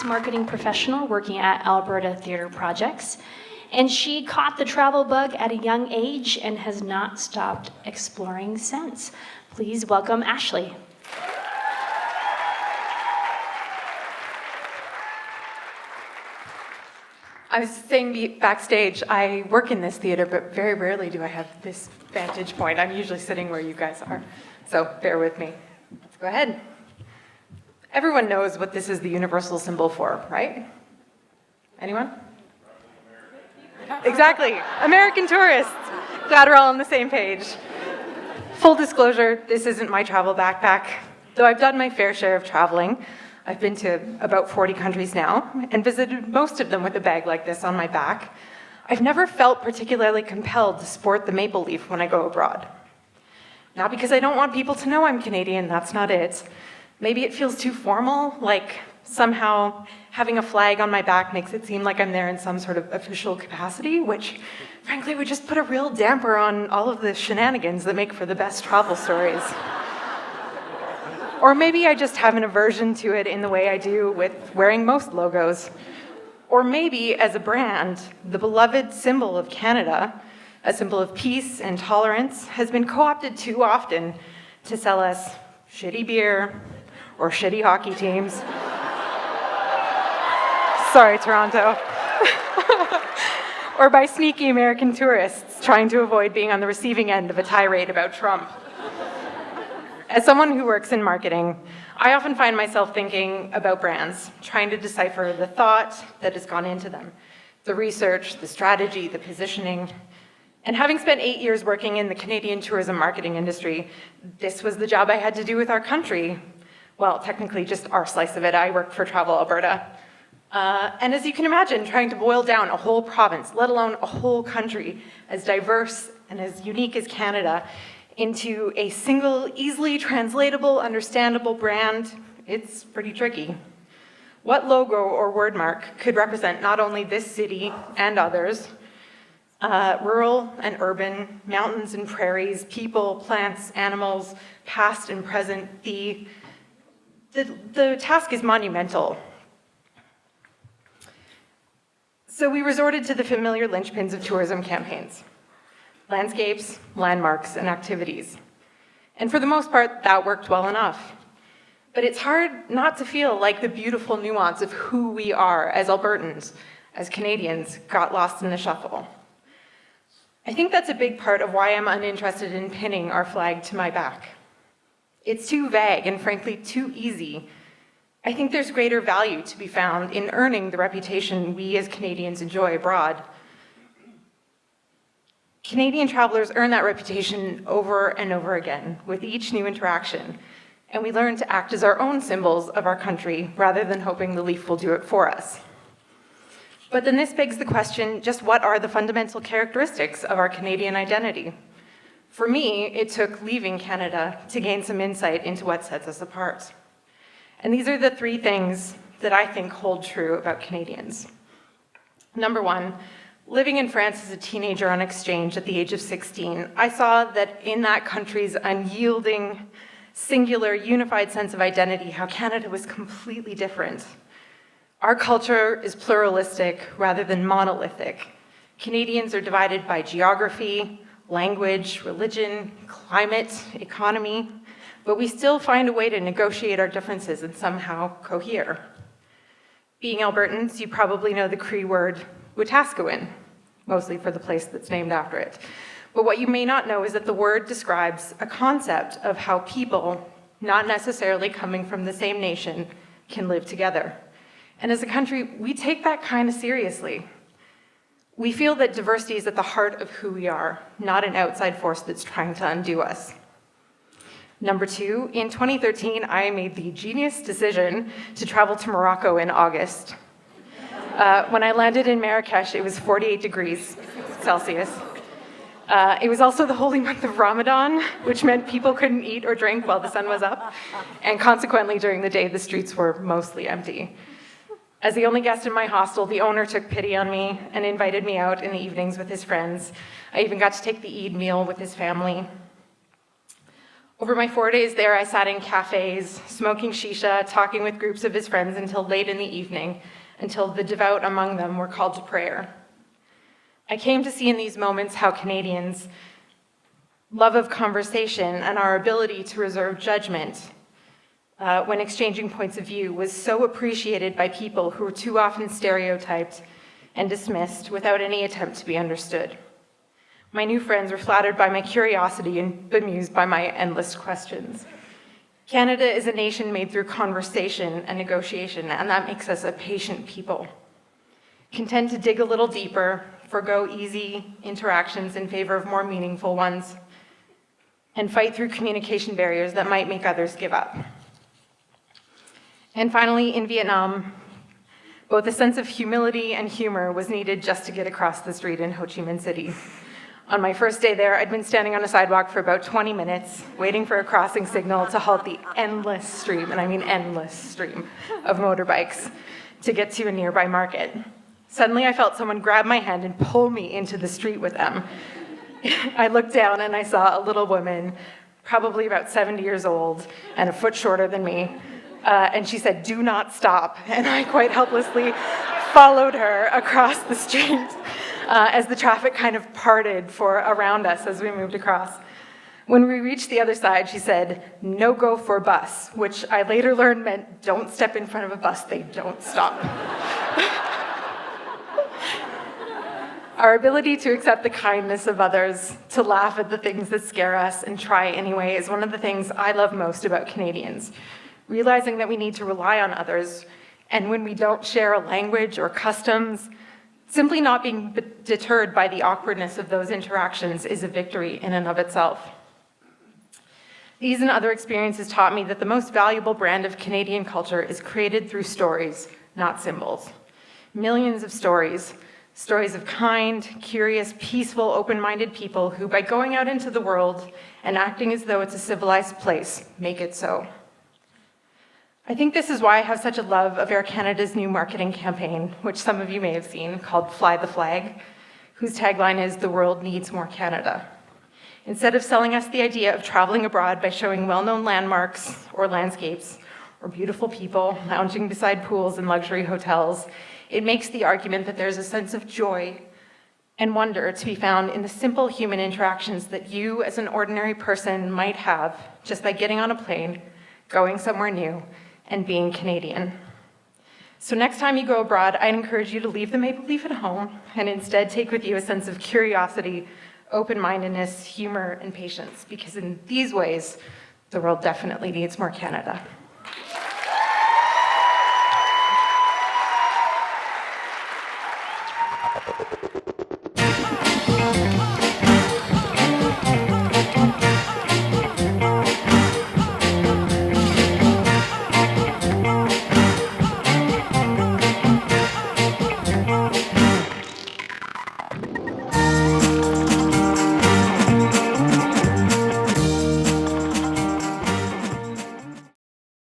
Marketing professional working at Alberta Theatre Projects, and she caught the travel bug at a young age and has not stopped exploring since. Please welcome Ashley. I was saying backstage, I work in this theater, but very rarely do I have this vantage point. I'm usually sitting where you guys are, so bear with me. Let's go ahead. Everyone knows what this is the universal symbol for, right? Anyone? Exactly, American tourists. Glad we're all on the same page. Full disclosure, this isn't my travel backpack. Though I've done my fair share of traveling, I've been to about 40 countries now and visited most of them with a bag like this on my back. I've never felt particularly compelled to sport the maple leaf when I go abroad. Not because I don't want people to know I'm Canadian, that's not it. Maybe it feels too formal, like somehow having a flag on my back makes it seem like I'm there in some sort of official capacity, which frankly would just put a real damper on all of the shenanigans that make for the best travel stories. Or maybe I just have an aversion to it in the way I do with wearing most logos. Or maybe, as a brand, the beloved symbol of Canada, a symbol of peace and tolerance, has been co-opted too often to sell us shitty beer, or shitty hockey teams. Sorry, Toronto. Or by sneaky American tourists trying to avoid being on the receiving end of a tirade about Trump. As someone who works in marketing, I often find myself thinking about brands, trying to decipher the thought that has gone into them, the research, the strategy, the positioning. And having spent 8 years working in the Canadian tourism marketing industry, this was the job I had to do with our country. Well, technically just our slice of it. I worked for Travel Alberta. And as you can imagine, trying to boil down a whole province, let alone a whole country, as diverse and as unique as Canada, into a single, easily translatable, understandable brand, it's pretty tricky. What logo or wordmark could represent not only this city and others, rural and urban, mountains and prairies, people, plants, animals, past and present, the task is monumental. So we resorted to the familiar linchpins of tourism campaigns: landscapes, landmarks, and activities. And for the most part, that worked well enough. But it's hard not to feel like the beautiful nuance of who we are as Albertans, as Canadians, got lost in the shuffle. I think that's a big part of why I'm uninterested in pinning our flag to my back. It's too vague and frankly too easy. I think there's greater value to be found in earning the reputation we as Canadians enjoy abroad. Canadian travelers earn that reputation over and over again with each new interaction, and we learn to act as our own symbols of our country rather than hoping the leaf will do it for us. But then this begs the question, just what are the fundamental characteristics of our Canadian identity? For me, it took leaving Canada to gain some insight into what sets us apart. And these are the three things that I think hold true about Canadians. Number one, living in France as a teenager on exchange at the age of 16, I saw that in that country's unyielding, singular, unified sense of identity, how Canada was completely different. Our culture is pluralistic rather than monolithic. Canadians are divided by geography, language, religion, climate, economy, but we still find a way to negotiate our differences and somehow cohere. Being Albertans, you probably know the Cree word Wetaskiwin, mostly for the place that's named after it. But what you may not know is that the word describes a concept of how people, not necessarily coming from the same nation, can live together. And as a country, we take that kind of seriously. We feel that diversity is at the heart of who we are, not an outside force that's trying to undo us. Number 2, in 2013, I made the genius decision to travel to Morocco in August. When I landed in Marrakesh, it was 48 degrees Celsius. It was also the holy month of Ramadan, which meant people couldn't eat or drink while the sun was up, and consequently, during the day, the streets were mostly empty. As the only guest in my hostel, the owner took pity on me and invited me out in the evenings with his friends. I even got to take the Eid meal with his family. Over my 4 days there, I sat in cafes, smoking shisha, talking with groups of his friends until late in the evening, until the devout among them were called to prayer. I came to see in these moments how Canadians' love of conversation and our ability to reserve judgment when exchanging points of view was so appreciated by people who were too often stereotyped and dismissed without any attempt to be understood. My new friends were flattered by my curiosity and bemused by my endless questions. Canada is a nation made through conversation and negotiation, and that makes us a patient people. Content to dig a little deeper, forgo easy interactions in favor of more meaningful ones, and fight through communication barriers that might make others give up. And finally, in Vietnam, both a sense of humility and humor was needed just to get across the street in Ho Chi Minh City. On my first day there, I'd been standing on a sidewalk for about 20 minutes, waiting for a crossing signal to halt the endless stream, and I mean endless stream, of motorbikes to get to a nearby market. Suddenly, I felt someone grab my hand and pull me into the street with them. I looked down and I saw a little woman, probably about 70 years old and a foot shorter than me, and she said, "Do not stop." And I quite helplessly followed her across the street as the traffic kind of parted around us as we moved across. When we reached the other side, she said, "No go for bus," which I later learned meant don't step in front of a bus, they don't stop. Our ability to accept the kindness of others, to laugh at the things that scare us and try anyway is one of the things I love most about Canadians. Realizing that we need to rely on others, and when we don't share a language or customs, simply not being deterred by the awkwardness of those interactions is a victory in and of itself. These and other experiences taught me that the most valuable brand of Canadian culture is created through stories, not symbols. Millions of stories of kind, curious, peaceful, open-minded people who, by going out into the world and acting as though it's a civilized place, make it so. I think this is why I have such a love of Air Canada's new marketing campaign, which some of you may have seen, called Fly the Flag, whose tagline is "The world needs more Canada." Instead of selling us the idea of traveling abroad by showing well-known landmarks or landscapes or beautiful people lounging beside pools in luxury hotels, it makes the argument that there's a sense of joy and wonder to be found in the simple human interactions that you as an ordinary person might have just by getting on a plane, going somewhere new, and being Canadian. So next time you go abroad, I'd encourage you to leave the maple leaf at home and instead take with you a sense of curiosity, open-mindedness, humor, and patience, because in these ways, the world definitely needs more Canada.